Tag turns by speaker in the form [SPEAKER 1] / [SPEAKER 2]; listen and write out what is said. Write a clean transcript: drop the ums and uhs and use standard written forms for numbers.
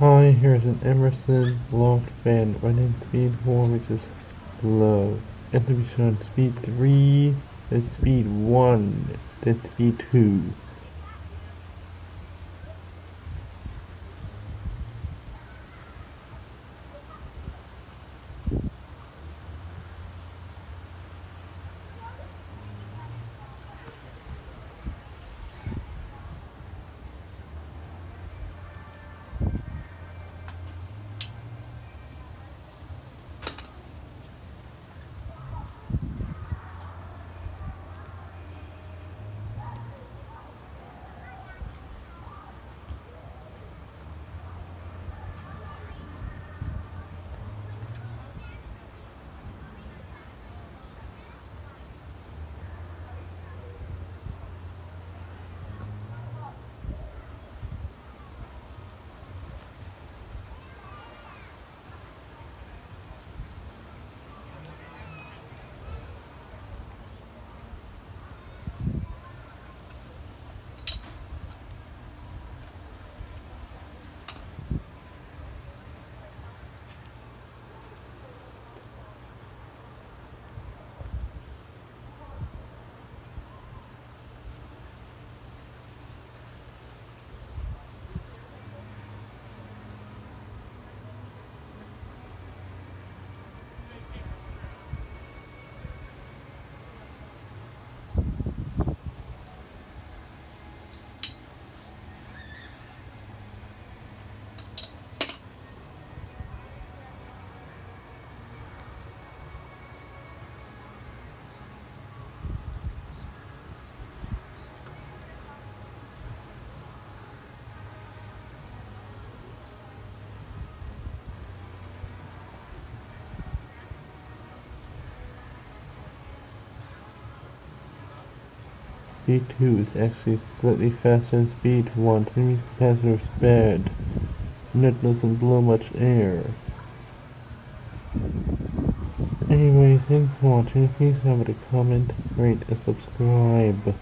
[SPEAKER 1] Hi, here's an Emerson Loft fan running speed 4, which is low. And to be shown speed 3, then speed 1, then speed 2. Speed 2 is actually slightly faster than speed 1, so it means the capacitor is bad, and it doesn't blow much air. Anyways, thanks for watching. Please have a comment, rate, and subscribe.